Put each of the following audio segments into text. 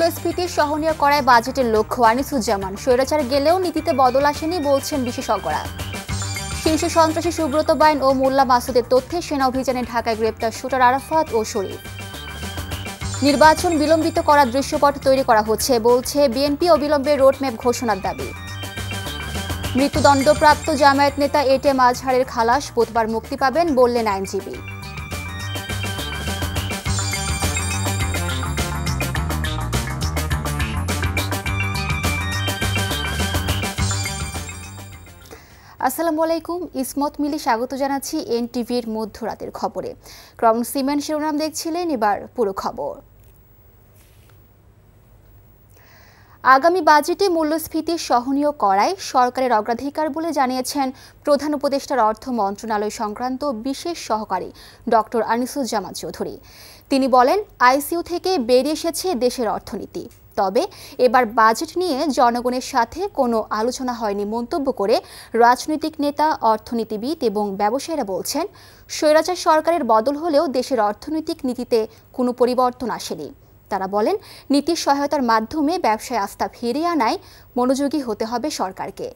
মূল্যস্ফীতি সহনীয় করায় বাজেটের লক্ষ্য আনিসুজ্জামান। স্বৈরাচার গেলেও নীতিতে বদল আসেনি বলছেন বিশেষজ্ঞরা। শীর্ষ সন্ত্রাসী সুব্রত বাইন ও মোল্লা মাসুদের তথ্যে সেনা অভিযানে ঢাকায় গ্রেপ্তার শুটার আরাফাত ও শরীফ। নির্বাচন বিলম্বিত করার দৃশ্যপট তৈরি করা হচ্ছে বলছে বিএনপি। অবিলম্বে রোডম্যাপ ঘোষণার দাবি। মৃত্যুদণ্ডপ্রাপ্ত জামায়াত নেতা এটিএম আজহারের খালাস বুধবার মুক্তি পাবেন বললেন আইনজীবী। আসসালামু আলাইকুম, ইসমত মিলি স্বাগত জানাচ্ছি এনটিভির মধ্যরাতের খবরে। ক্রাউন সিমেন্ট শিরোনাম দেখছিলেন, এবার পুরো খবর। আগামী বাজেটে মূল্যস্ফীতি সহনীয় করায় সরকারের অগ্রাধিকার বলে জানিয়েছেন প্রধান উপদেষ্টার অর্থ মন্ত্রণালয় সংক্রান্ত বিশেষ সহকারী ডক্টর আনিসুজ্জামান চৌধুরী। তিনি বলেন, আইসিইউ থেকে বেরিয়ে এসেছে দেশের অর্থনীতি, তবে এবার বাজেট নিয়ে জনগণের সাথে কোনো আলোচনা হয়নি মন্তব্য করে রাজনৈতিক নেতা, অর্থনীতিবিদ এবং ব্যবসায়ীরা বলছেন, স্বৈরাচার সরকারের বদল হলেও দেশের অর্থনৈতিক নীতিতে কোনো পরিবর্তন আসেনি। তারা বলেন, নীতি সহায়তার মাধ্যমে ব্যবসায় আস্থা ফিরিয়ে আনায় মনোযোগী হতে হবে সরকারকে।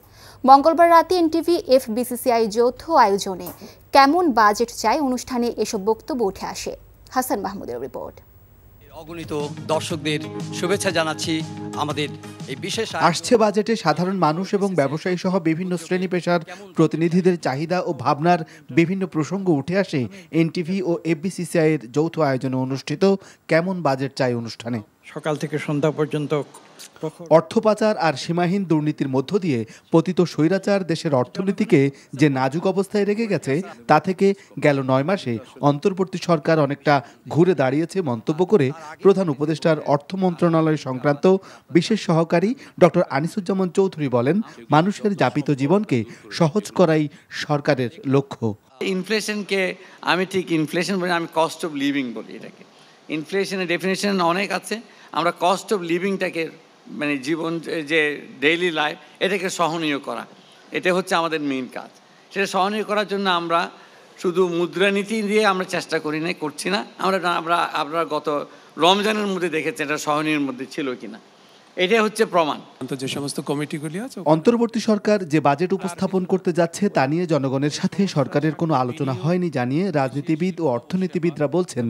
মঙ্গলবার রাতে এনটিভি এফবিসিসিআই যৌথ আয়োজনে কেমন বাজেট চাই অনুষ্ঠানে এসব বক্তব্য উঠে আসে। হাসান মাহমুদের রিপোর্ট। অগণিত দর্শকদের শুভেচ্ছা জানাচ্ছি। আমাদের এই বিশেষ আসছে বাজেটে সাধারণ মানুষ এবং ব্যবসায়ী সহ বিভিন্ন শ্রেণী পেশার প্রতিনিধিদের চাহিদা ও ভাবনার বিভিন্ন প্রসঙ্গ উঠে আসে এনটিভি ও এফবিসিসিআই এর যৌথ আয়োজনে অনুষ্ঠিত কেমন বাজেট চাই অনুষ্ঠানে। সকাল থেকে সন্ধ্যা পর্যন্ত অর্থ পাচার আর সীমাহীন দুর্নীতির মধ্য দিয়ে পতিত স্বৈরাচার দেশের অর্থনীতিকে যে নাজুক অবস্থায় রেখে গেছে, তা থেকে গেল 9 মাসে অন্তর্বর্তী সরকার অনেকটা ঘুরে দাঁড়িয়েছে মন্তব্য করে প্রধান উপদেষ্টার অর্থ মন্ত্রণালয় সংক্রান্ত বিশেষ সহকারী ডক্টর আনিসুজ্জামান চৌধুরী বলেন, মানুষের যাপিত জীবনকে সহজ করাই সরকারের লক্ষ্য। ইনফ্লেশনকে আমি ঠিক ইনফ্লেশন বলি, আমি কস্ট অফ লিভিং বলি। এটাকে ইনফ্লেশনের ডেফিনেশন অনেক আছে। আমরা কস্ট অফ লিভিংটাকে মানে জীবন যে ডেইলি লাইফ, এটাকে সহনীয় করা, এটা হচ্ছে আমাদের মেইন কাজ। সেটা সহনীয় করার জন্য আমরা শুধু মুদ্রানীতি দিয়ে আমরা চেষ্টা করছি না। আমরা গত রমজানের মধ্যে দেখেছি এটা সহনীয়ের মধ্যে ছিল কিনা, এটাই হচ্ছে প্রমাণ। যে সমস্ত কমিটিগুলি আছে, অন্তর্বর্তী সরকার যে বাজেট উপস্থাপন করতে যাচ্ছে তা নিয়ে জনগণের সাথে সরকারের কোনো আলোচনা হয়নি জানিয়ে রাজনীতিবিদ ও অর্থনীতিবিদরা বলছেন,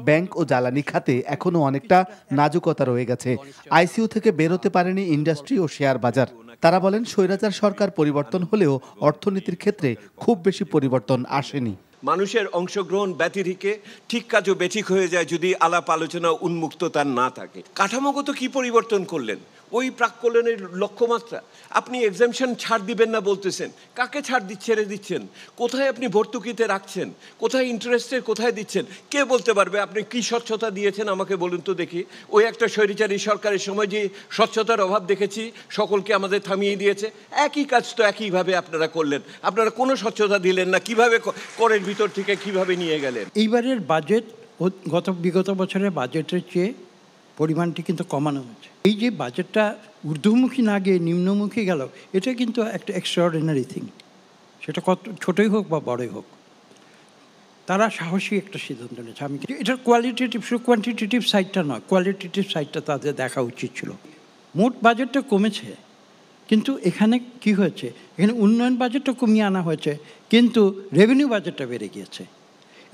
ব্যাংক ও জ্বালানি খাতে এখনো অনেকটা নাজুকতা রয়ে গেছে। আইসিইউ থেকে বেরোতে পারেনি ইন্ডাস্ট্রি ও শেয়ার বাজার। তারা বলেন, স্বৈরাচার সরকার পরিবর্তন হলেও অর্থনীতির ক্ষেত্রে খুব বেশি পরিবর্তন আসেনি। মানুষের অংশগ্রহণ ব্যতিরিকে ঠিক কাজও বেঠিক হয়ে যায় যদি আলাপ আলোচনা উন্মুক্ততা না থাকে। কাঠামোগত কি পরিবর্তন করলেন? ওই প্রাক্কলনের লক্ষ্যমাত্রা। আপনি এক্সামশন ছাড় দিবেন না বলতেছেন, কাকে ছাড় ছেড়ে দিচ্ছেন? কোথায় আপনি ভর্তুকিতে রাখছেন? কোথায় ইন্টারেস্টের কোথায় দিচ্ছেন? কে বলতে পারবে আপনি কি স্বচ্ছতা দিয়েছেন? আমাকে বলুন তো দেখি। ওই একটা স্বৈরাচারী সরকারের সময় যে স্বচ্ছতার অভাব দেখেছি, সকলকে আমাদের থামিয়ে দিয়েছে। একই কাজ তো একইভাবে আপনারা করলেন, আপনারা কোনো স্বচ্ছতা দিলেন না। কিভাবে করের ভিতর থেকে কিভাবে নিয়ে গেলেন? এইবারের বাজেট বিগত বছরের বাজেটের চেয়ে পরিমাণটি কিন্তু কমানো হয়েছে। এই যে বাজেটটা ঊর্ধ্বমুখী না গিয়ে নিম্নমুখী গেল, এটা কিন্তু একটা এক্সট্রাঅর্ডিনারি থিং। সেটা কত ছোটই হোক বা বড়ই হোক, তারা সাহসী একটা সিদ্ধান্ত নিয়েছে। আমি এটার কোয়ালিটেটিভ কোয়ান্টিটেটিভ সাইডটা নয়, কোয়ালিটেটিভ সাইডটা তাদের দেখা উচিত ছিল। মোট বাজেটটা কমেছে, কিন্তু এখানে কি হয়েছে, এখানে উন্নয়ন বাজেটটা কমিয়ে আনা হয়েছে, কিন্তু রেভিনিউ বাজেটটা বেড়ে গিয়েছে।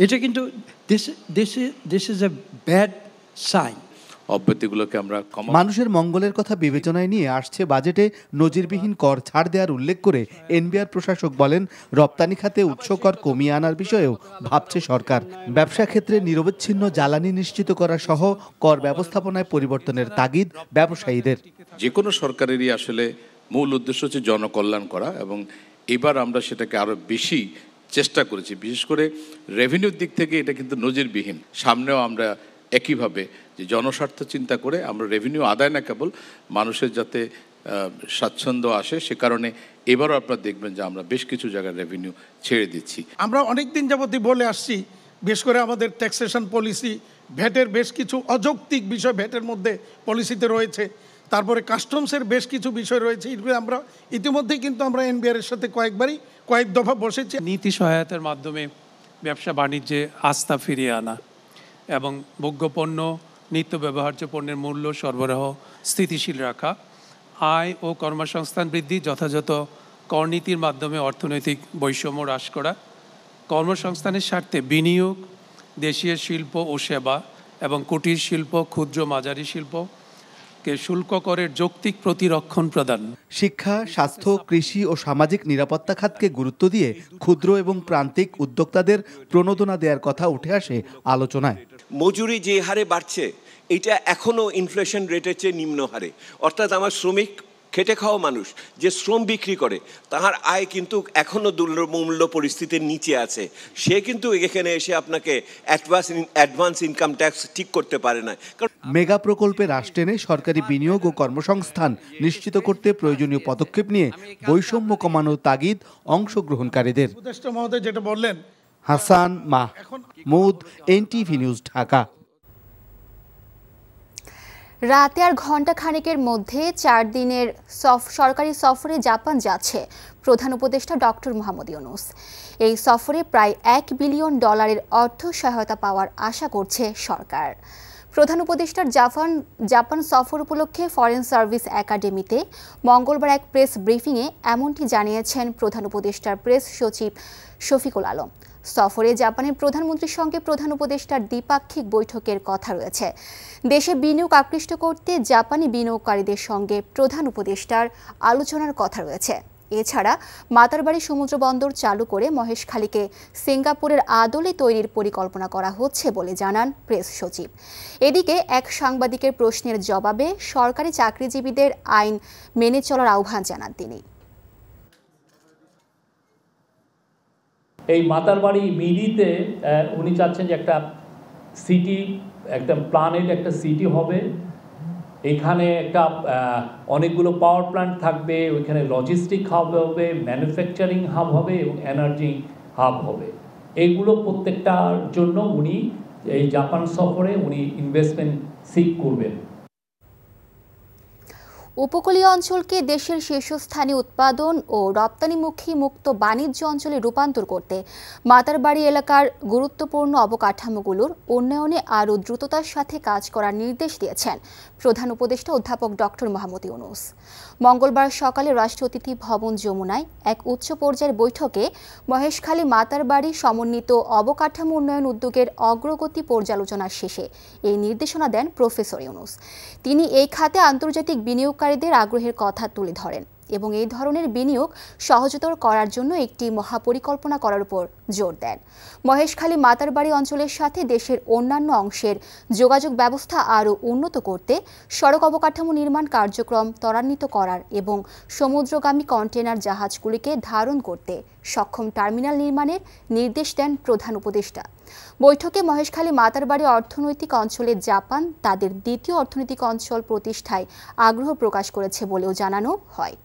এটা কিন্তু this is a bad sign. অব্যক্তিগুলোকে আমরা মানুষের মঙ্গলের কথা বিবেচনায় নিয়ে আসছে বাজেটে নজিরবিহীন কর ছাড় দেওয়ার উল্লেখ করে এনবিআর প্রশাসক বলেন, রপ্তানি খাতে উৎস কর কমিয়ে আনার বিষয়েও ভাবছে সরকার। ব্যবসা ক্ষেত্রে নিরবচ্ছিন্ন জ্বালানি নিশ্চিত করা সহ কর ব্যবস্থাপনায় পরিবর্তনের তাগিদ ব্যবসায়ীদের। যে কোনো সরকারেরই আসলে মূল উদ্দেশ্য হচ্ছে জনকল্যাণ করা, এবং এবার আমরা সেটাকে আরো বেশি চেষ্টা করেছি। বিশেষ করে রেভিনিউর দিক থেকে এটা কিন্তু নজিরবিহীন। সামনেও আমরা একইভাবে যে জনস্বার্থ চিন্তা করে আমরা রেভিনিউ আদায় না কেবল মানুষের যাতে স্বাচ্ছন্দ্য আসে, সে কারণে এবারও আপনারা দেখবেন যে আমরা বেশ কিছু জায়গায় রেভিনিউ ছেড়ে দিচ্ছি। আমরা অনেক দিন যাবতই বলে আসছি, বিশেষ করে আমাদের ট্যাক্সেশন পলিসি, ভ্যাটের বেশ কিছু অযৌক্তিক বিষয় ভ্যাটের মধ্যে পলিসিতে রয়েছে, তারপরে কাস্টমসের বেশ কিছু বিষয় রয়েছে। আমরা ইতিমধ্যেই কিন্তু আমরা এনবিআর এর সাথে কয়েক দফা বসেছি। নীতি সহায়তার মাধ্যমে ব্যবসা বাণিজ্যে আস্থা ফিরিয়ে আনা এবং ভোগ্যপণ্য নিত্য ব্যবহার্য পণ্যের মূল্য সরবরাহ স্থিতিশীল রাখা, আয় ও কর্মসংস্থান বৃদ্ধি, যথাযথ করনীতির মাধ্যমে অর্থনৈতিক বৈষম্য হ্রাস করা, কর্মসংস্থানের স্বার্থে বিনিয়োগ, দেশীয় শিল্প ও সেবা এবং কুটির শিল্প, ক্ষুদ্র মাঝারি শিল্পকে শুল্ক করের যৌক্তিক প্রতিরক্ষণ প্রদান। শিক্ষা, স্বাস্থ্য, কৃষি ও সামাজিক নিরাপত্তা খাতকে গুরুত্ব দিয়ে ক্ষুদ্র এবং প্রান্তিক উদ্যোক্তাদের প্রণোদনা দেওয়ার কথা উঠে আসে আলোচনায়। মজুরি যে হারে বাড়ছে এটা এখনো ইনফ্লেশন রেটের চেয়ে নিম্ন হারে, অর্থাৎ আমার শ্রমিক, খেটে খাওয়া মানুষ যে শ্রম বিক্রি করে তার আয় কিন্তু এখনো দুর্মূল্য পরিস্থিতির নিচে আছে। সে কিন্তু এখানে এসে আপনাকে অ্যাডভান্স ইনকাম ট্যাক্স ঠিক করতে পারে না। মেগা প্রকল্পে রাশ টেনে সরকারি বিনিয়োগ ও কর্মসংস্থান নিশ্চিত করতে প্রয়োজনীয় পদক্ষেপ নিয়ে বৈষম্য কমানোর তাগিদ অংশগ্রহণকারীদের। উপদেষ্টা মহোদয় যেটা বললেন, হাসান মাহমুদ, এনটিভি নিউজ, ঢাকা। রাতে আর ঘণ্টা খানেকের মধ্যে 4 দিনের সরকারি সফরে জাপান যাচ্ছে প্রধান উপদেষ্টা ডক্টর মোহাম্মদ ইউনূস। এই সফরে প্রায় $1 বিলিয়ন অর্থ সহায়তা পাওয়ার আশা করছে সরকার। প্রধান উপদেষ্টার জাপান সফর উপলক্ষে ফরেন সার্ভিস একাডেমিতে মঙ্গলবার এক প্রেস ব্রিফিংয়ে এমনটি জানিয়েছেন প্রধান উপদেষ্টার প্রেস সচিব শফিকুল আলম। সফরে জাপানের প্রধানমন্ত্রীর সঙ্গে প্রধান উপদেষ্টার দ্বিপাক্ষিক বৈঠকের কথা রয়েছে। দেশে বিনিয়োগ আকৃষ্ট করতে জাপানি বিনিয়োগকারীদের সঙ্গে প্রধান উপদেষ্টার আলোচনার কথা রয়েছে। এছাড়া মাতারবাড়ি সমুদ্র বন্দর চালু করে মহেশখালীকে সিঙ্গাপুরের আদলে তৈরির পরিকল্পনা করা হচ্ছে বলে জানান প্রেস সচিব। এদিকে এক সাংবাদিকের প্রশ্নের জবাবে সরকারি চাকরিজীবীদের আইন মেনে চলার আহ্বান জানান তিনি। এই মাতারবাড়ি মিরিতে উনি চাচ্ছেন যে একটা সিটি, একটা প্ল্যানেট একটা সিটি হবে। এখানে একটা অনেকগুলো পাওয়ার প্ল্যান্ট থাকবে, ওইখানে লজিস্টিক হাব হবে, ম্যানুফ্যাকচারিং হাব হবে এবং এনার্জি হাব হবে। এইগুলো প্রত্যেকটার জন্য উনি এই জাপান সফরে উনি ইনভেস্টমেন্ট সিক করবেন। উপকূলীয় অঞ্চলকে দেশের শীর্ষস্থানীয় উৎপাদন ও রপ্তানিমুখী মুক্ত বাণিজ্য অঞ্চলে রূপান্তর করতে মাতারবাড়ি এলাকার গুরুত্বপূর্ণ অবকাঠামোগুলোর উন্নয়নে আরও দ্রুততার সাথে কাজ করার নির্দেশ দিয়েছেন প্রধান উপদেষ্টা অধ্যাপক ডক্টর মোহাম্মদ ইউনূস। মঙ্গলবার সকালে রাষ্ট্রীয় অতিথি ভবন যমুনায় এক উচ্চ পর্যায়ের বৈঠকে মহেশখালী মাতারবাড়ি সমন্বিত অবকাঠামো উন্নয়ন উদ্যোগের অগ্রগতি পর্যালোচনার শেষে এই নির্দেশনা দেন প্রফেসর ইউনূস। তিনি এই খাতে আন্তর্জাতিক বিনিয়োগকারীদের আগ্রহের কথা তুলে ধরেন এবং এই ধরনের বিনিয়োগ সহজতর করার জন্য একটি মহাপরিকল্পনা করার উপর জোর দেন। মহেশখালী মাতারবাড়ি অঞ্চলের সাথে দেশের অন্যান্য অংশের যোগাযোগ ব্যবস্থা আরও উন্নত করতে সড়ক অবকাঠামো নির্মাণ কার্যক্রম ত্বরান্বিত করার এবং সমুদ্রগামী কন্টেনার জাহাজগুলিকে ধারণ করতে সক্ষম টার্মিনাল নির্মাণের নির্দেশ দেন প্রধান উপদেষ্টা। বৈঠকে মহেশখালী মাতারবাড়ি অর্থনৈতিক অঞ্চলে জাপান তাদের দ্বিতীয় অর্থনৈতিক অঞ্চল প্রতিষ্ঠায় আগ্রহ প্রকাশ করেছে বলেও জানানো হয়।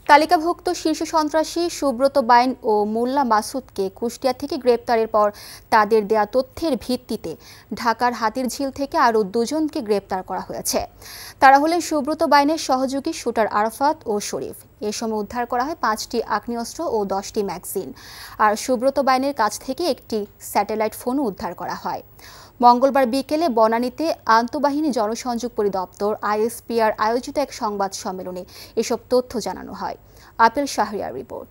তালিকাভুক্ত শীর্ষ সন্ত্রাসী সুব্রত বাইন ও মোল্লা মাসুদকে কুষ্টিয়া থেকে গ্রেপ্তারের পর তাদের দেয়া তথ্যের ভিত্তিতে ঢাকার হাতিরঝিল থেকে আরও 2 জনকে গ্রেপ্তার করা হয়েছে। তারা হলেন সুব্রত বাইনের সহযোগী শুটার আরাফাত ও শরীফ। এ সময় উদ্ধার করা হয় 5টি আগ্নেয়াস্ত্র ও 10টি ম্যাগাজিন। আর সুব্রত বাইনের কাছ থেকে একটি স্যাটেলাইট ফোনও উদ্ধার করা হয়। মঙ্গলবার বিকেলে বনানীতে আন্তঃবাহিনী জনসংযোগ পরিদপ্তর আইএসপিআর আয়োজিত এক সংবাদ সম্মেলনে এসব তথ্য জানানো হয়। Apple Shahriar report.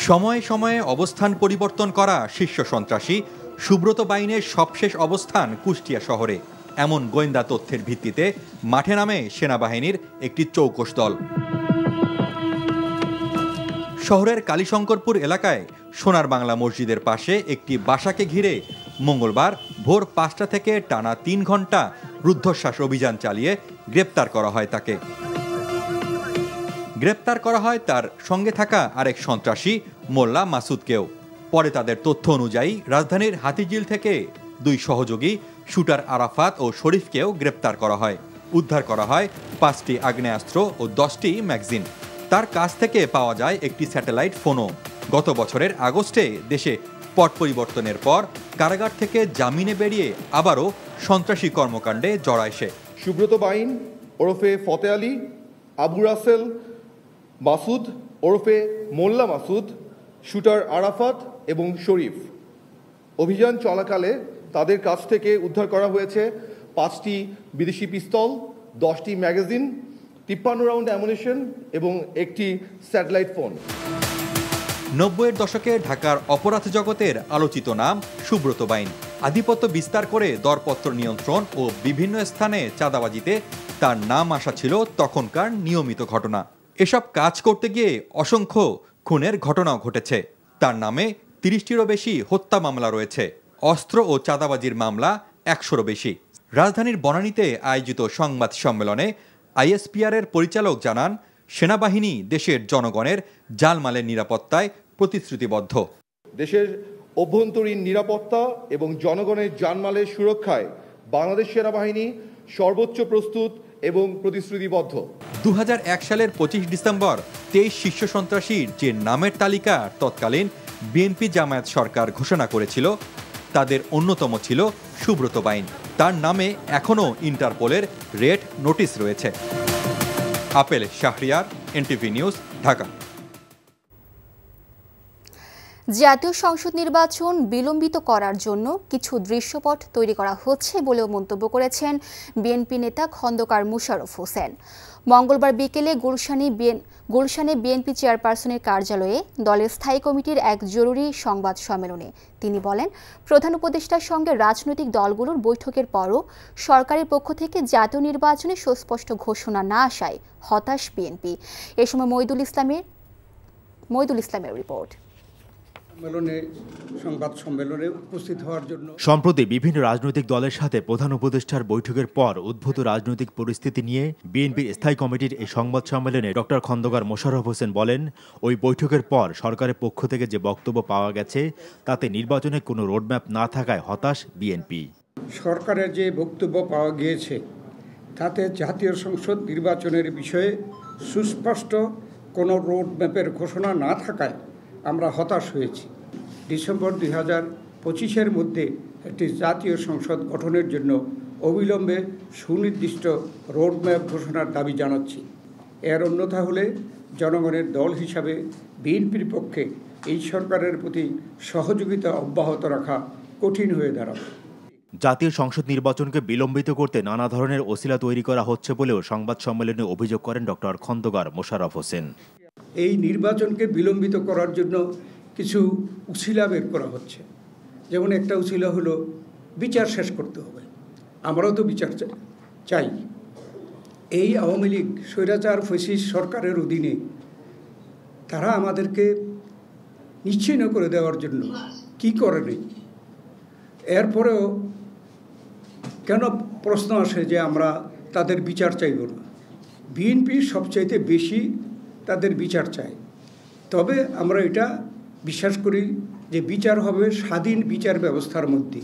সময়ে সময়ে অবস্থান পরিবর্তন করা শীর্ষ সন্ত্রাসী সুব্রত বাইনের সবশেষ অবস্থান কুষ্টিয়া শহরে। এমন গোয়েন্দা তথ্যের ভিত্তিতে মাঠে নামে সেনাবাহিনীর একটি চৌকস দল। শহরের কালীশঙ্করপুর এলাকায় সোনার বাংলা মসজিদের পাশে একটি বাসাকে ঘিরে মঙ্গলবার ভোর 5টা থেকে টানা 3 ঘন্টা রুদ্ধশ্বাস অভিযান চালিয়ে গ্রেপ্তার করা হয় তাকে। গ্রেপ্তার করা হয় তার সঙ্গে থাকা আরেক সন্ত্রাসী মোল্লা মাসুদকেও। পরে তাদের তথ্য অনুযায়ী রাজধানীর হাতিঝিল থেকে 2 সহযোগী শুটার আরাফাত ও শরীফকেও গ্রেপ্তার করা হয়। উদ্ধার করা হয় 5টি আগ্নেয়াস্ত্র ও 10টি ম্যাগাজিন। তার কাছ থেকে পাওয়া যায় একটি স্যাটেলাইট ফোনও। গত বছরের আগস্টে দেশে পট পরিবর্তনের পর কারাগার থেকে জামিনে বেরিয়ে আবারও সন্ত্রাসী কর্মকাণ্ডে জড়ায় সে। সুব্রত বাইন ওরফে ফতে আলী, আবু রাসেল, মাসুদ ওরফে মোল্লা মাসুদ, শুটার আরাফাত এবং শরীফ। অভিযান চলাকালে তাদের কাছ থেকে উদ্ধার করা হয়েছে 5টি বিদেশি পিস্তল, 10টি ম্যাগাজিন, 53 রাউন্ড অ্যামুনিশন এবং একটি স্যাটেলাইট ফোন। 90-এর দশকে ঢাকার অপরাধ জগতের আলোচিত নাম সুব্রত বাইন। আধিপত্য বিস্তার করে দরপত্র নিয়ন্ত্রণ ও বিভিন্ন স্থানে চাঁদাবাজিতে তার নাম আসা ছিল তখনকার নিয়মিত ঘটনা। এসব কাজ করতে গিয়ে অসংখ্য খুনের ঘটনাও ঘটেছে। তার নামে 30টিরও বেশি হত্যা মামলা রয়েছে। অস্ত্র ও চাঁদাবাজির মামলা 100রও বেশি। রাজধানীর বনানীতে আয়োজিত সংবাদ সম্মেলনে আইএসপিআরের পরিচালক জানান, সেনাবাহিনী দেশের জনগণের জানমালের নিরাপত্তায় প্রতিশ্রুতিবদ্ধ। দেশের অভ্যন্তরীণ নিরাপত্তা এবং জনগণের জানমালের সুরক্ষায় বাংলাদেশ সেনাবাহিনী সর্বোচ্চ প্রস্তুত এবং প্রতিশ্রুতিবদ্ধ। 2001 সালের 25 ডিসেম্বর 23 শীর্ষ সন্ত্রাসীর যে নামের তালিকা তৎকালীন বিএনপি জামায়াত সরকার ঘোষণা করেছিল, তাদের অন্যতম ছিল সুব্রত বাইন। তার নামে এখনও ইন্টারপোলের রেড নোটিশ রয়েছে। Apple Shahriar, NTV news, Dhaka. জাতীয় সংসদ নির্বাচন বিলম্বিত করার জন্য কিছু দৃশ্যপট তৈরি করা হচ্ছে বলেও মন্তব্য করেছেন বিএনপি নেতা খন্দকার মোশাররফ হোসেন। মঙ্গলবার বিকেলে গুলশানে বিএনপি চেয়ারপারসনের কার্যালয়ে দলের স্থায়ী কমিটির এক জরুরি সংবাদ সম্মেলনে তিনি বলেন, প্রধান উপদেষ্টার সঙ্গে রাজনৈতিক দলগুলোর বৈঠকের পরও সরকারের পক্ষ থেকে জাতীয় নির্বাচনে সুস্পষ্ট ঘোষণা না আসায় হতাশ বিএনপি। এ সময় মইদুল ইসলামের রিপোর্ট। সংবাদ সম্মেলনে উপস্থিত হওয়ার জন্য সম্প্রতি বিভিন্ন রাজনৈতিক দলের সাথে প্রধান উপদেষ্টার বৈঠকের পর উদ্ভূত রাজনৈতিক পরিস্থিতি নিয়ে বিএনপির স্থায়ী কমিটির এই সংবাদ সম্মেলনে ডক্টর খন্দকার মোশাররফ হোসেন বলেন, ওই বৈঠকের পর সরকারের পক্ষ থেকে যে বক্তব্য পাওয়া গেছে তাতে নির্বাচনে কোনো রোডম্যাপ না থাকায় হতাশ বিএনপি। সরকারের যে বক্তব্য পাওয়া গিয়েছে তাতে জাতীয় সংসদ নির্বাচনের বিষয়ে সুস্পষ্ট কোনো রোডম্যাপের ঘোষণা না থাকায় আমরা হতাশ হয়েছি। ডিসেম্বর 2025-এর মধ্যে একটি জাতীয় সংসদ গঠনের জন্য অবিলম্বে সুনির্দিষ্ট রোডম্যাপ ঘোষণার দাবি জানাচ্ছি। এর অন্যথা হলে জনগণের দল হিসাবে বিএনপির পক্ষে এই সরকারের প্রতি সহযোগিতা অব্যাহত রাখা কঠিন হয়ে দাঁড়াবে। জাতীয় সংসদ নির্বাচনকে বিলম্বিত করতে নানা ধরনের ওসিলা তৈরি করা হচ্ছে বলেও সংবাদ সম্মেলনে অভিযোগ করেন ডক্টর খন্দকার মোশাররফ হোসেন। এই নির্বাচনকে বিলম্বিত করার জন্য কিছু উছিলা বের করা হচ্ছে। যেমন একটা উছিলা হলো বিচার শেষ করতে হবে। আমরাও তো বিচার চাই। এই আওয়ামী লীগ স্বৈরাচার ফ্যাসিস্ট সরকারের অধীনে তারা আমাদেরকে নিশ্চিহ্ন করে দেওয়ার জন্য কি করেনি। এরপরেও কেন প্রশ্ন আসে যে আমরা তাদের বিচার চাইব না? বিএনপি সবচাইতে বেশি তাদের বিচার চাই। তবে আমরা এটা বিশ্বাস করি যে বিচার হবে স্বাধীন বিচার ব্যবস্থার মধ্যে।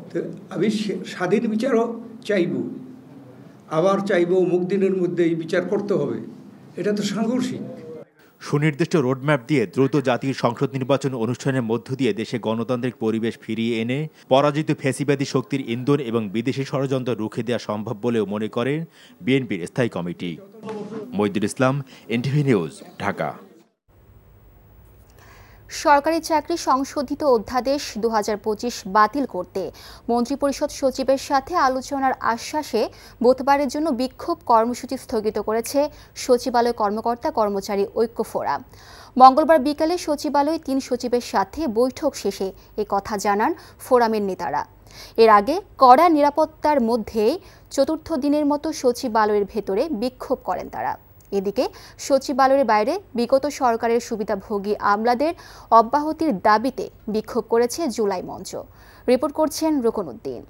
তো আমি স্বাধীন বিচারও চাইব, আবার চাইব মুখদিনের মধ্যে এই বিচার করতে হবে। এটা তো সাংঘর্ষিক। সুনির্দিষ্ট রোডম্যাপ দিয়ে দ্রুত জাতীয় সংসদ নির্বাচন অনুষ্ঠানের মধ্য দিয়ে দেশে গণতান্ত্রিক পরিবেশ ফিরিয়ে এনে পরাজিত ফ্যাসিবাদী শক্তির ইন্ধন এবং বিদেশি ষড়যন্ত্র রুখে দেওয়া সম্ভব বলেও মনে করেন বিএনপির স্থায়ী কমিটি। মইদুল ইসলাম, এনটিভি নিউজ, ঢাকা। সরকারি চাকরি সংশোধিত অধ্যাদেশ 2025 বাতিল করতে মন্ত্রিপরিষদ সচিবের সাথে আলোচনার আশ্বাসে বুধবারের জন্য বিক্ষোভ কর্মসূচি স্থগিত করেছে সচিবালয় কর্মকর্তা কর্মচারী ঐক্য ফোরাম। মঙ্গলবার বিকালে সচিবালয়ে 3 সচিবের সাথে বৈঠক শেষে এ কথা জানান ফোরামের নেতারা। এর আগে কড়া নিরাপত্তার মধ্যেই চতুর্থ দিনের মতো সচিবালয়ের ভেতরে বিক্ষোভ করেন তারা। এদিকে সচিবালয়ের বাইরে বিগত সরকারের সুবিধাভোগী আমলাদের অব্যাহতির দাবিতে বিক্ষোভ করেছে জুলাই মঞ্চ। রিপোর্ট করছেন রুকনউদ্দিন।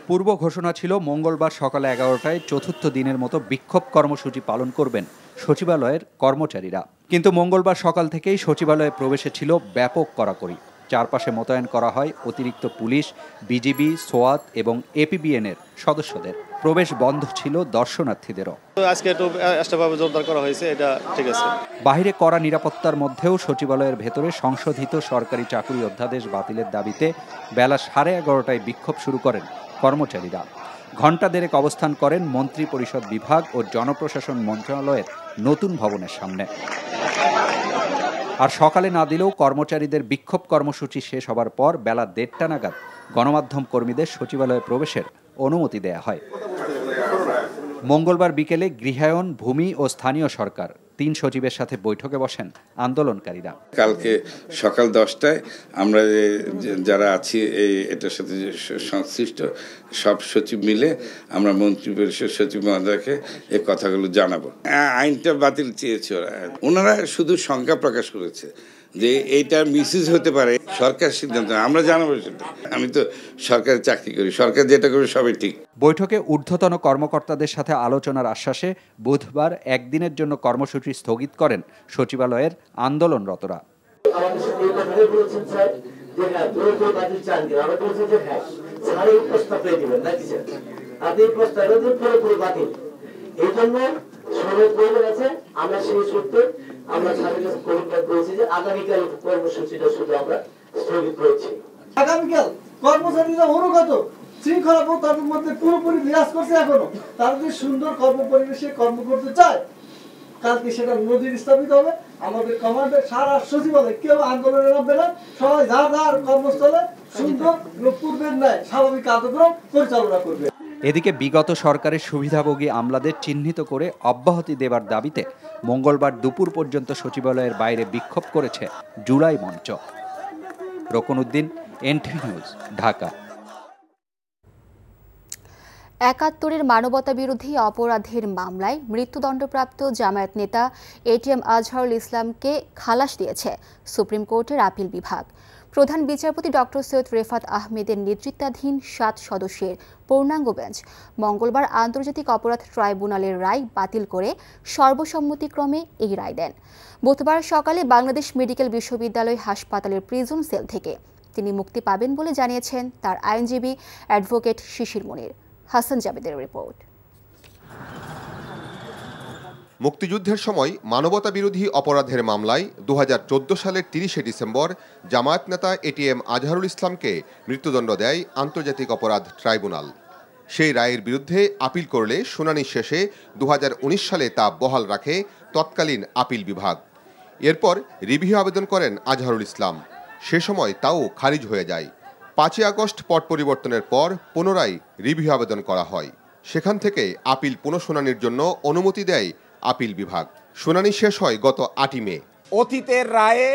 পূর্ব ঘোষণা ছিল মঙ্গলবার সকাল 11টায় চতুর্থ দিনের মতো বিক্ষোভ কর্মসূচি পালন করবেন সচিবালয়ের কর্মচারীরা। কিন্তু মঙ্গলবার সকাল থেকেই সচিবালয়ে প্রবেশে ছিল ব্যাপক কড়াকড়ি। চারপাশে মোতায়েন করা হয় অতিরিক্ত পুলিশ, বিজিবি, সোয়াত এবং এপিবিএনের সদস্যদের। প্রবেশ বন্ধ ছিল দর্শনার্থীদেরও। আজকে একটু এক্সট্রাভাবে জোরদার করা হয়েছে, এটা ঠিক আছে। বাহিরে কড়া নিরাপত্তার মধ্যেও সচিবালয়ের ভেতরে সংশোধিত সরকারি চাকরি অধ্যাদেশ বাতিলের দাবিতে বেলা 11:30টায় বিক্ষোভ শুরু করেন কর্মচারীরা। ঘণ্টা দেড়েক অবস্থান করেন মন্ত্রিপরিষদ বিভাগ ও জনপ্রশাসন মন্ত্রণালয়ের নতুন ভবনের সামনে। আর সকালে না দিলেও কর্মচারীদের বিক্ষোভ কর্মসূচি শেষ হবার পর বেলা 1:30 নাগাদ গণমাধ্যম কর্মীদের সচিবালয়ে প্রবেশের অনুমতি দেয়া হয়। মঙ্গলবার বিকেলে গৃহায়ন, ভূমি ও স্থানীয় সরকার 3 সচিবের সাথে বৈঠকে বসেন আন্দোলনকারীরা। কালকে সকাল 10টায় আমরা যারা আছি এটার সাথে সংশ্লিষ্ট সব সচিব মিলে আমরা মন্ত্রী পরিষদ সচিব মহোদয়কে এই কথাগুলো জানাবো। আইনটা বাতিল চেয়েছে ওনারা শুধু শঙ্কা প্রকাশ করেছে যে এইটা মিসইউজ হতে পারে। সরকার সিদ্ধান্ত, আমরা জানাবো সেটা। আমি তো সরকারি চাকরি করি, সরকার যেটা করবে সবই ঠিক। বৈঠকে ঊর্ধ্বতন কর্মকর্তাদের সাথে আলোচনার আশ্বাসে বুধবার একদিনের জন্য কর্মসূচি স্থগিত করেন সচিবালয়ের আন্দোলনরতরা। আগামীকাল কর্মচারীরা অনুগত শৃঙ্খলার মধ্যে পুরোপুরি বিরাজ করছে। এখনো তারা যদি সুন্দর কর্ম পরিবেশে কর্ম করতে চায়, কালকে সেটা নজির স্থাপিত হবে। আমাদের কমান্ডার সারা সচিবালয় কেউ আন্দোলনে নামবে না, সবাই যার যার কর্মস্থলে সুন্দর পূর্বের ন্যায় স্বাভাবিক কার্যক্রম পরিচালনা করবে। এদিকে বিগত সরকারের সুবিধাভোগী আমলাদের চিহ্নিত করে অব্যাহতি দেবার দাবিতে মঙ্গলবার দুপুর পর্যন্ত সচিবালয়ের বাইরে বিক্ষোভ করেছে জুলাই মঞ্চ। রকনউদ্দিন, এনটিভি নিউজ, ঢাকা। ৭১-এর মানবতা বিরোধী অপরাধের মামলায় মৃত্যুদণ্ডপ্রাপ্ত জামায়াত নেতা এটিএম আজহারুল ইসলামকে খালাস দিয়েছে সুপ্রিম কোর্টের আপিল বিভাগ। প্রধান বিচারপতি ডক্টর সৈয়দ রেফাত আহমেদের নেতৃত্বাধীন 7 সদস্যের পূর্ণাঙ্গ বেঞ্চ মঙ্গলবার আন্তর্জাতিক অপরাধ ট্রাইব্যুনালের রায় বাতিল করে সর্বসম্মতিক্রমে এই রায় দেন। বুধবার সকালে বাংলাদেশ মেডিকেল বিশ্ববিদ্যালয় হাসপাতালের প্রিজন সেল থেকে তিনি মুক্তি পাবেন বলে জানিয়েছেন তার আইনজীবী অ্যাডভোকেট শিশির মনির। হাসান জাবেদের রিপোর্ট। মুক্তিযুদ্ধের সময় মানবতা বিরোধী অপরাধের মামলায় 2014 সালের 30শে ডিসেম্বর জামায়াত নেতা এটিএম আজহারুল ইসলামকে মৃত্যুদণ্ড দেয় আন্তর্জাতিক অপরাধ ট্রাইব্যুনাল। সেই রায়ের বিরুদ্ধে আপিল করলে শুনানি শেষে 2019 সালে তা বহাল রাখে তৎকালীন আপিল বিভাগ। এরপর রিভিউ আবেদন করেন আজহারুল ইসলাম, সে সময় তাও খারিজ হয়ে যায়। 5 আগস্ট পট পরিবর্তনের পর পুনরায় রিভিউ আবেদন করা হয়। সেখান থেকে আপিল পুনঃশুনানির জন্য অনুমতি দেয় আপিল বিভাগ। শুনানি শেষ হয় গত 8 মে। অতীতের রায়ে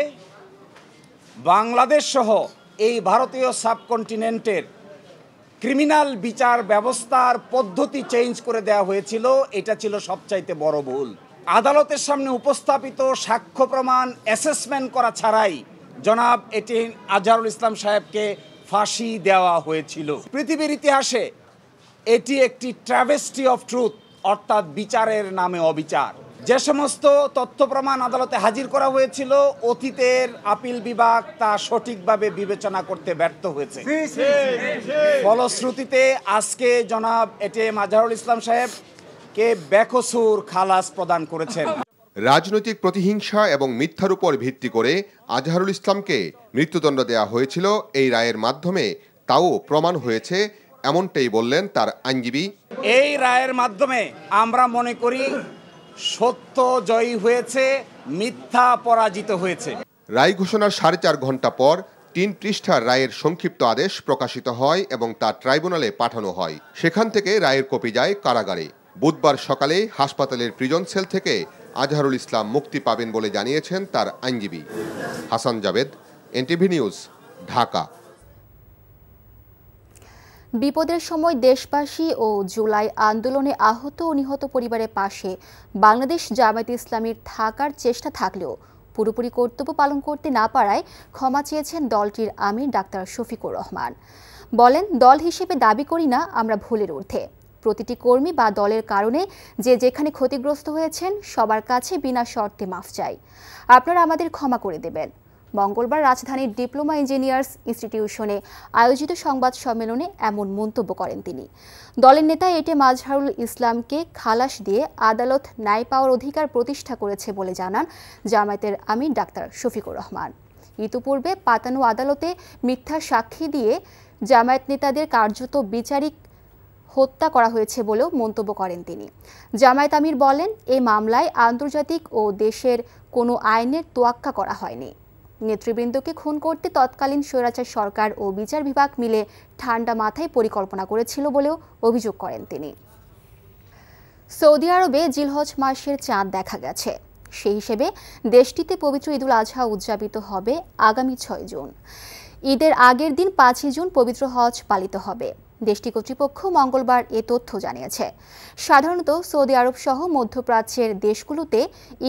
বাংলাদেশ সহ এই ভারতীয় সাবকন্টিনেন্টের ক্রিমিনাল বিচার ব্যবস্থার পদ্ধতি চেঞ্জ করে দেওয়া হয়েছিল। এটা ছিল সবচাইতে বড় ভুল। আদালতের সামনে উপস্থাপিত সাক্ষ্য প্রমাণ অ্যাসেসমেন্ট করা ছাড়াই জনাব এটিএম আজহারুল ইসলাম সাহেবকে ফাঁসি দেওয়া হয়েছিল। পৃথিবীর ইতিহাসে এটি একটি ট্র্যাভেস্টি অফ ট্রুথ, অর্থাৎ বিচারের নামে অবিচার। যে সমস্ত তথ্য প্রমাণ আদালতে হাজির করা হয়েছিল, অতীতের আপিল বিভাগ তা সঠিকভাবে বিবেচনা করতে ব্যর্থ হয়েছে। ফলশ্রুতিতে আজকে জনাব এটিএম আজহারুল ইসলাম সাহেবকে বেকসুর খালাস প্রদান করেছেন। রাজনৈতিক প্রতিহিংসা এবং মিথ্যার উপর ভিত্তি করে আজহারুল ইসলামকে মৃত্যুদণ্ড দেওয়া হয়েছিল। এই রায়ের মাধ্যমে তাও প্রমাণ হয়েছে, এমনটাই বললেন তার আইনজীবী। এই রায়ের মাধ্যমে আমরা মনে করি সত্য জয়ী হয়েছে, মিথ্যা পরাজিত হয়েছে। রায় ঘোষণার 4.5 ঘন্টা পর 3 পৃষ্ঠার রায়ের সংক্ষিপ্ত আদেশ প্রকাশিত হয় এবং তা ট্রাইব্যুনালে পাঠানো হয়। সেখান থেকে রায়ের কপি যায় কারাগারে। বুধবার সকালে হাসপাতালের প্রিজন সেল থেকে আজহারুল ইসলাম মুক্তি পাবেন বলে জানিয়েছেন তার আইনজীবী। Hasan Jabed, NTV news, Dhaka. বিপদের সময় দেশবাসী ও জুলাই আন্দোলনে আহত ও নিহত পরিবারের পাশে বাংলাদেশ জামায়াত ইসলামীর থাকার চেষ্টা থাকলেও পুরোপুরি কর্তব্য পালন করতে না পারায় ক্ষমা চেয়েছেন দলটির আমির ডাক্তার শফিকুর রহমান। বলেন, দল হিসেবে দাবি করি না আমরা ভুলের ঊর্ধ্বে। প্রতিটি কর্মী বা দলের কারণে যে যেখানে ক্ষতিগ্রস্ত হয়েছেন সবার কাছে বিনা শর্তে মাফ চাই, আপনারা আমাদের ক্ষমা করে দেবেন। মঙ্গলবার রাজধানীর ডিপ্লোমা ইঞ্জিনিয়ার্স ইনস্টিটিউশনে আয়োজিত সংবাদ সম্মেলনে এমন মন্তব্য করেন তিনি। দলের নেতা এটিএম আজহারুল ইসলামকে খালাস দিয়ে আদালত ন্যায় পাওয়ার অধিকার প্রতিষ্ঠা করেছে বলে জানান জামায়াতের আমির ডাক্তার শফিকুর রহমান। ইতিপূর্বে পাতানো আদালতে মিথ্যা সাক্ষী দিয়ে জামায়াত নেতাদের কার্যত বিচারিক হত্যা করা হয়েছে বলেও মন্তব্য করেন তিনি। জামায়াত আমির বলেন, এই মামলায় আন্তর্জাতিক ও দেশের কোনো আইনের তোয়াক্কা করা হয়নি। নেতৃবৃন্দকে খুন করতে তৎকালীন স্বৈরাচার সরকার ও বিচার বিভাগ মিলে ঠান্ডা মাথায় পরিকল্পনা করেছিল বলেও অভিযোগ করেন তিনি। সৌদি আরবে জিলহজ মাসের চাঁদ দেখা গেছে। সেই হিসেবে দেশটিতে পবিত্র ঈদুল আজহা উদযাপিত হবে আগামী 6 জুন। ঈদের আগের দিন 5 জুন পবিত্র হজ পালিত হবে। দেশটি কর্তৃপক্ষ মঙ্গলবার এ তথ্য জানিয়েছে। সাধারণত সৌদি আরব সহ মধ্যপ্রাচ্যের দেশগুলোতে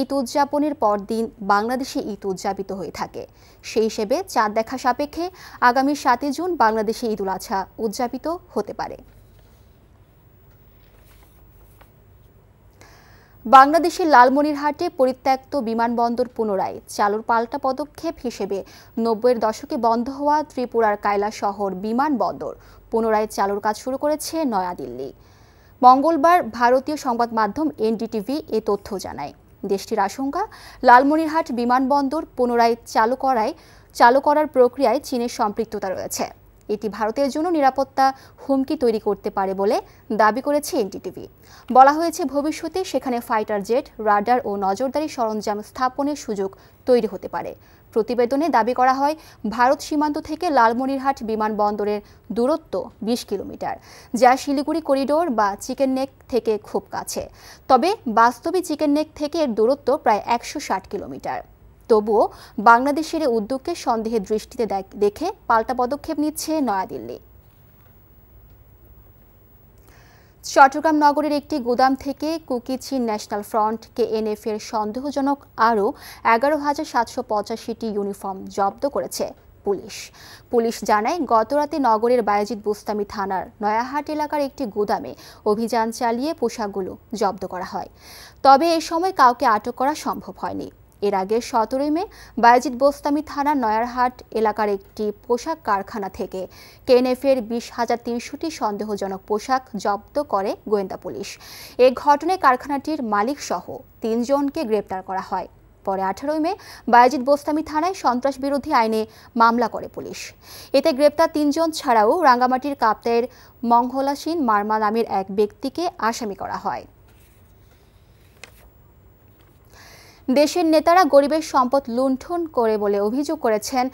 ঈদ উদযাপনের পরদিন বাংলাদেশে ঈদ উদযাপিত হয়ে থাকে। সেই হিসেবে চাঁদ দেখা সাপেক্ষে আগামী 7 জুন বাংলাদেশে ঈদুল আজহা উদযাপিত হতে পারে। বাংলাদেশের লালমনিরহাটে পরিত্যক্ত বিমানবন্দর পুনরায় চালুর পাল্টা পদক্ষেপ হিসেবে 90-এর দশকে বন্ধ হওয়া ত্রিপুরার কায়লা শহর বিমানবন্দর পুনরায় চালুর কাজ শুরু করেছে নয়াদিল্লি। মঙ্গলবার ভারতীয় সংবাদ মাধ্যম এনডিটিভি এ তথ্য জানায়। দেশটির আশঙ্কা, লালমনিরহাট বিমানবন্দর পুনরায় চালু করার প্রক্রিয়ায় চীনের সম্পৃক্ততা রয়েছে। এটি ভারতের জন্য নিরাপত্তা হুমকি তৈরি করতে পারে বলে দাবি করেছে এনডিটিভি। বলা হয়েছে, ভবিষ্যতে সেখানে ফাইটার জেট, রাডার ও নজরদারি সরঞ্জাম স্থাপনের সুযোগ তৈরি হতে পারে। প্রতিবেদনে দাবি করা হয়, ভারত সীমান্ত থেকে লালমনিরহাট বিমানবন্দরের দূরত্ব 20 কিলোমিটার, যা শিলিগুড়ি করিডোর বা চিকেন নেক থেকে খুব কাছে। তবে বাস্তবে চিকেন নেক থেকে এর দূরত্ব প্রায় 160 কিলোমিটার। তবুও বাংলাদেশের উদ্যোগকে সন্দেহের দৃষ্টিতে দেখে পাল্টা পদক্ষেপ নিচ্ছে নয়াদিল্লি। চট্টগ্রাম নগরের একটি গুদাম থেকে কুকিচিন ন্যাশনাল ফ্রন্ট KNF এর সন্দেহজনক আরও 11,785টি ইউনিফর্ম জব্দ করেছে পুলিশ জানায়, গতরাতে নগরের বায়েজিদ বোস্তামি থানার নয়াহাট এলাকার একটি গুদামে অভিযান চালিয়ে পোশাকগুলো জব্দ করা হয়। তবে এ সময় কাউকে আটক করা সম্ভব হয়নি। এর আগে 17 মে বায়েজিদ বোস্তামি থানার নয়ারহাট এলাকার একটি পোশাক কারখানা থেকে KNF এর 20,300টি সন্দেহজনক পোশাক জব্দ করে গোয়েন্দা পুলিশ। এ ঘটনায় কারখানাটির মালিক সহ 3 জনকে গ্রেপ্তার করা হয়। পরে 18 মে বায়েজিদ বোস্তামি থানায় সন্ত্রাস বিরোধী আইনে মামলা করে পুলিশ। এতে গ্রেপ্তার 3 জন ছাড়াও রাঙ্গামাটির কাপ্তাইয়ের মঙ্গলাসীন মারমা নামের এক ব্যক্তিকে আসামি করা হয়। দেশের নেতারা গরিবের সম্পদ লুণ্ঠন করে বলে অভিযোগ করেছেন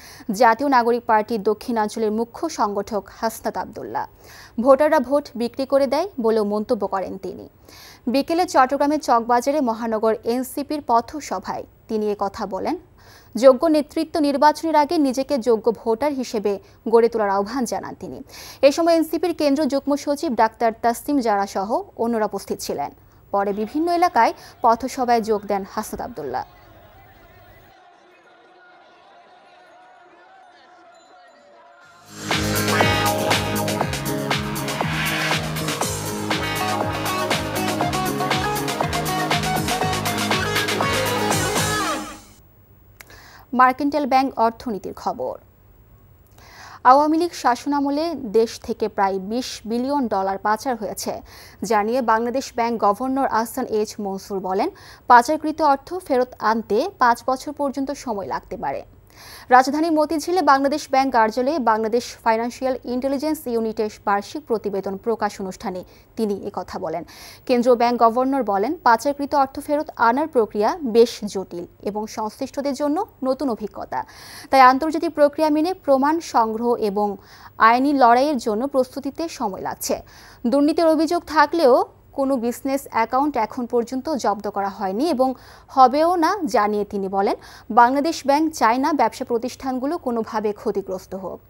জাতীয় নাগরিক পার্টির দক্ষিণাঞ্চলের মুখ্য সংগঠক হাসনাত আব্দুল্লাহ। ভোটাররা ভোট বিক্রি করে দেয় বলেও মন্তব্য করেন তিনি। বিকেলে চট্টগ্রামের চকবাজারে মহানগর এনসিপির পথসভায় তিনি কথা বলেন। যোগ্য নেতৃত্ব নির্বাচনের আগে নিজেকে যোগ্য ভোটার হিসেবে গড়ে তোলার আহ্বান জানান তিনি। এ সময় এনসিপির কেন্দ্রীয় যুগ্ম সচিব ডাক্তার তাসনিম জারা সহ অন্যরা উপস্থিত ছিলেন। পরে বিভিন্ন এলাকায় পথসভায় যোগ দেন হাসনাত আব্দুল্লাহ। মার্কেন্টাইল ব্যাংক অর্থনীতির খবর। আওয়ামী লীগ শাসনামলে দেশ থেকে প্রায় $20 বিলিয়ন পাচার হয়েছে, জানিয়ে Bangladesh bank governor Ahsan H Mansur বলেন, পাচারকৃত অর্থ ফেরত আনতে 5 বছর পর্যন্ত সময় লাগতে পারে। রাজধানীর মতিঝিলে বাংলাদেশ ব্যাংক কার্যালয়ে বাংলাদেশ ফাইন্যান্সিয়াল ইন্টেলিজেন্স ইউনিটের বার্ষিক প্রতিবেদন প্রকাশ অনুষ্ঠানে তিনি একথা বলেন। কেন্দ্রীয় ব্যাংক গভর্নর বলেন, পাচারকৃত অর্থ ফেরত আনার প্রক্রিয়া বেশ জটিল এবং সংশ্লিষ্টদের জন্য নতুন অভিজ্ঞতা। তাই আন্তর্জাতিক প্রক্রিয়া মেনে প্রমাণ সংগ্রহ এবং আইনি লড়াইয়ের জন্য প্রস্তুতিতে সময় লাগছে। দুর্নীতির অভিযোগ থাকলেও কোনো বিজনেস অ্যাকাউন্ট এখন পর্যন্ত জব্দ করা হয়নি এবং হবেও না, জানিয়ে তিনি বলেন, বাংলাদেশ ব্যাংক চায় না ব্যবসা প্রতিষ্ঠানগুলো কোনোভাবে ক্ষতিগ্রস্ত হোক।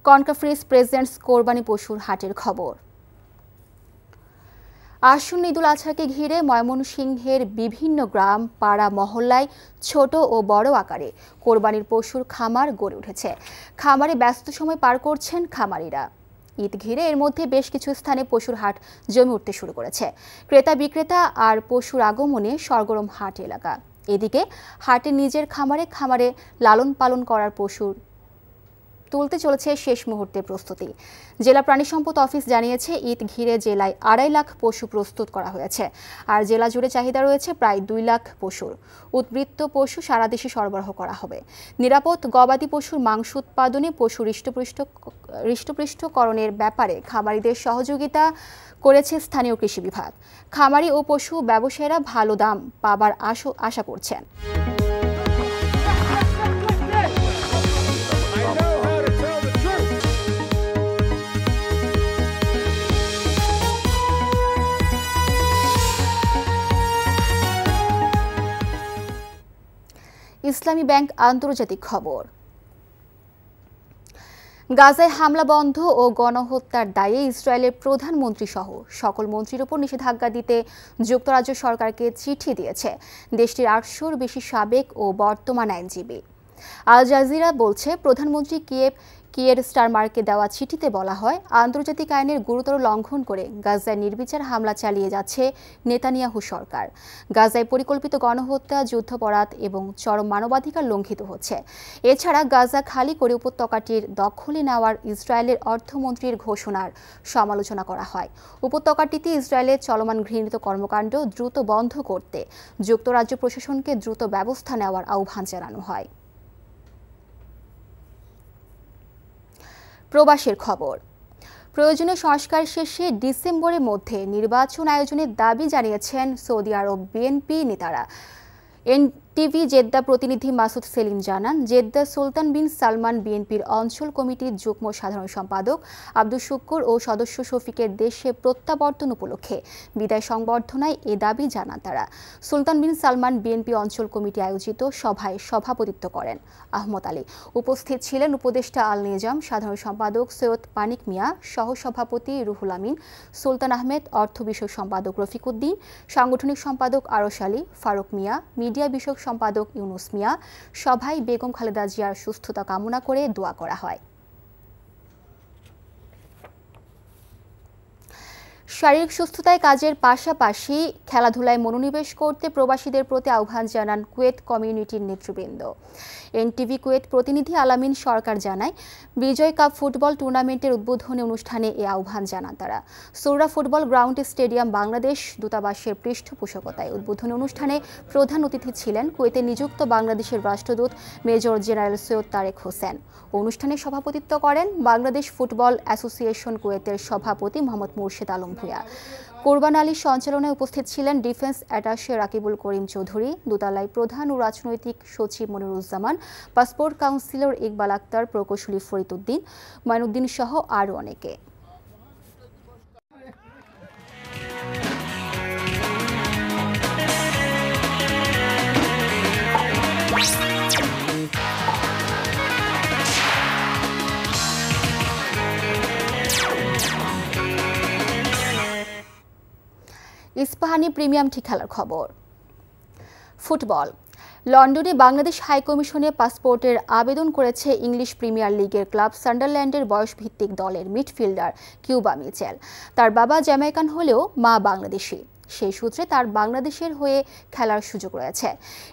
কনকাফ্রিজ প্রেজেন্টস কোরবানি পশুর হাটের খবর। আসন্ন ঈদুল আজহাকে ঘিরে ময়মনসিংহের বিভিন্ন গ্রাম, পাড়া, মহল্লায় ছোট ও বড় আকারে কোরবানির পশুর খামার গড়ে উঠেছে। খামারে ব্যস্ত সময় পার করছেন খামারিরা। ঈদ ঘিরে এর মধ্যে বেশ কিছু স্থানে পশুর হাট জমে উঠতে শুরু করেছে। ক্রেতা বিক্রেতা আর পশুর আগমনে সরগরম হাট এলাকা। এদিকে হাটে নিজের খামারে লালন পালন করার পশুর তুলতে চলেছে শেষ মুহূর্তের প্রস্তুতি। জেলা প্রাণী সম্পদ অফিস জানিয়েছে, ঈদ ঘিরে জেলায় 2.5 লাখ পশু প্রস্তুত করা হয়েছে, আর জেলা জুড়ে চাহিদা রয়েছে প্রায় 2 লাখ পশুর। উদ্বৃত্ত পশু সারা দেশে সরবরাহ করা হবে। নিরাপদ গবাদি পশুর মাংস উৎপাদনে পশু হৃষ্টপুষ্টকরণের ব্যাপারে খামারিদের সহযোগিতা করেছে স্থানীয় কৃষি বিভাগ। খামারি ও পশু ব্যবসায়ীরা ভালো দাম পাবার আশা করছেন। ইসলামী ব্যাংক আন্তর্জাতিক খবর। গাজায় হামলা বন্ধ ও গণহত্যার দায়ে ইসরায়েলের প্রধানমন্ত্রী সহ সকল মন্ত্রীর উপর নিষেধাজ্ঞা দিতে যুক্তরাজ্য সরকারকে চিঠি দিয়েছে দেশটির 800-র বেশি সাবেক ও বর্তমান আইনজীবী। আল জাজিরা বলছে, প্রধানমন্ত্রী কিয়ের স্টারমারকে দেওয়া চিঠিতে বলা হয়, আন্তর্জাতিক আইনের গুরুতর লঙ্ঘন করে গাজায় নির্বিচার হামলা চালিয়ে যাচ্ছে নেতানিয়াহু সরকার। গাজায় পরিকল্পিত গণহত্যা, যুদ্ধাপরাধ এবং চরম মানবাধিকার লঙ্ঘিত হচ্ছে। এছাড়া গাজা খালি করে উপত্যকাটির দখলে নেওয়ার ইসরায়েলের অর্থমন্ত্রীর ঘোষণার সমালোচনা করা হয়। উপত্যকাটিতে ইসরায়েলের চলমান ঘৃণিত কর্মকাণ্ড দ্রুত বন্ধ করতে যুক্তরাজ্য প্রশাসনকে দ্রুত ব্যবস্থা নেওয়ার আহ্বান জানানো হয়। প্রবাসের খবর। প্রয়োজনীয় সংস্কার শেষে ডিসেম্বরের মধ্যে নির্বাচন আয়োজনের দাবি জানিয়েছেন সৌদি আরব বিএনপি নেতারা। এনটিভি জেদ্দা প্রতিনিধি মাসুদ সেলিম জানান, জেদ্দা সুলতান বিন সালমান বিএনপির অঞ্চল কমিটির যুগ্ম সাধারণ সম্পাদক আব্দুল শুক্কুর ও সদস্য শফিকের দেশে প্রত্যাবর্তন উপলক্ষে বিদায় সংবর্ধনায় এ দাবি জানান তারা। সুলতান বিন সালমান বিএনপি অঞ্চল কমিটি আয়োজিত সভায় সভাপতিত্ব করেন আহমদ আলী। উপস্থিত ছিলেন উপদেষ্টা আল নিজাম, সাধারণ সম্পাদক সৈয়দ পানিক মিয়া, সহসভাপতি রুহুল আমিন, সুলতান আহমেদ, অর্থ বিষয়ক সম্পাদক রফিক উদ্দিন, সাংগঠনিক সম্পাদক আরশ আলী, ফারুক মিয়া, মিডিয়া বিষয়ক সম্পাদক ইউনুস মিয়া। সভায় বেগম খালেদা জিয়ার সুস্থতা কামনা করে দোয়া করা হয়। শারীরিক সুস্থতায় কাজের পাশাপাশি খেলাধুলায় মনোনিবেশ করতে প্রবাসীদের প্রতি আহ্বান জানান কুয়েত কমিউনিটির নেতৃবৃন্দ। এনটিভি কুয়েত প্রতিনিধি আলামিন সরকার জানায়, বিজয় কাপ ফুটবল টুর্নামেন্টের উদ্বোধনী অনুষ্ঠানে এ আহ্বান জানান তারা। Saura football ground stadium Bangladesh দূতাবাসের পৃষ্ঠপোষকতায় উদ্বোধনী অনুষ্ঠানে প্রধান অতিথি ছিলেন কুয়েতে নিযুক্ত বাংলাদেশের রাষ্ট্রদূত মেজর জেনারেল সৈয়দ তারেক হোসেন। অনুষ্ঠানে সভাপতিত্ব করেন বাংলাদেশ ফুটবল অ্যাসোসিয়েশন কুয়েতের সভাপতি মোহাম্মদ মুর্শেদ আলম ভূঁইয়া। কোরবান আলীর সঞ্চালনায় উপস্থিত ছিলেন ডিফেন্স অ্যাটাশে রাকিবুল করিম চৌধুরী, দূতালয় প্রধান ও রাজনৈতিক সচিব মনিরুজ্জামান, পাসপোর্ট কাউন্সিলর ইকবাল আক্তার, প্রকৌশলী ফরিদ উদ্দিন, মাইনুদ্দিন সহ আরও অনেকে। ইস্পাহানি প্রিমিয়াম টি খেলার খবর। ফুটবল। লন্ডনে বাংলাদেশ হাইকমিশনে পাসপোর্টের আবেদন করেছে ইংলিশ প্রিমিয়ার লিগের ক্লাব সান্ডারল্যান্ডের বয়সভিত্তিক দলের মিডফিল্ডার কিউবা মিচেল। তার বাবা জ্যামাইকান হলেও মা বাংলাদেশি। সেই সূত্রে তার বাংলাদেশের হয়ে খেলার সুযোগ রয়েছে।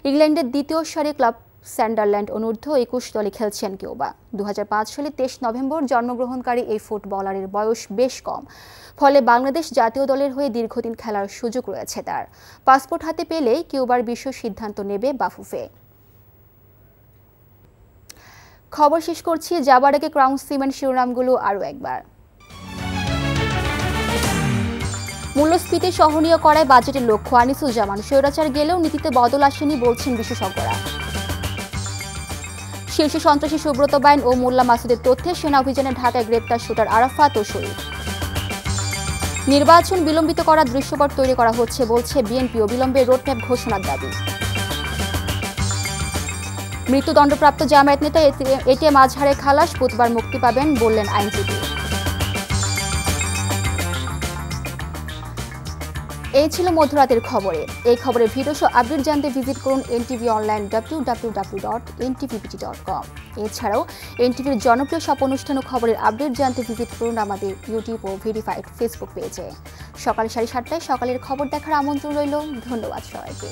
ইংল্যান্ডের দ্বিতীয় সারির ক্লাব সান্ডারল্যান্ড অনূর্ধ্ব 21 দলে খেলছেন কিউবা। 2005 সালে 23 নভেম্বর জন্মগ্রহণকারী এই ফুটবলারের বয়স বেশ কম, ফলে বাংলাদেশ জাতীয় দলের হয়ে দীর্ঘদিন খেলার সুযোগ রয়েছে তার। পাসপোর্ট হাতে পেলেই কিউবার বিশ্ব সিদ্ধান্ত নেবে বাফুফে। খবর শেষ করছি, যাবার আগে ক্রাউন সিমেন্ট শিরোনামগুলো আরও একবার। মূল্যস্ফীতি সহনীয় করায় বাজেটের লক্ষ্য, আনিসুজ্জামান। স্বৈরাচার গেলেও নীতিতে বদল আসেনি বলছেন বিশেষজ্ঞরা। শীর্ষ সন্ত্রাসী সুব্রত বাইন ও মোল্লা মাসুদের তথ্যে সেনা অভিযানে ঢাকায় গ্রেপ্তার শুটার আরাফাত ও শরীফ। নির্বাচন বিলম্বিত করার দৃশ্যপট তৈরি করা হচ্ছে বলছে বিএনপি, অবিলম্বে রোডম্যাপ ঘোষণার দাবি। মৃত্যুদণ্ডপ্রাপ্ত জামায়াত নেতা এটিএম আজহারের খালাস, বুধবার মুক্তি পাবেন বললেন আইনজীবী। এই ছিল মধ্যরাতের খবরে। এই খবরের ভিডিও সহ আপডেট জানতে ভিজিট করুন এনটিভি অনলাইন www.ntv.com। এছাড়াও এনটিভির জনপ্রিয় সব অনুষ্ঠান ও খবরের আপডেট জানতে ভিজিট করুন আমাদের ইউটিউব ও ভেরিফাইড ফেসবুক পেজে। সকাল 7:30টায় সকালের খবর দেখার আমন্ত্রণ রইল। ধন্যবাদ সবাইকে।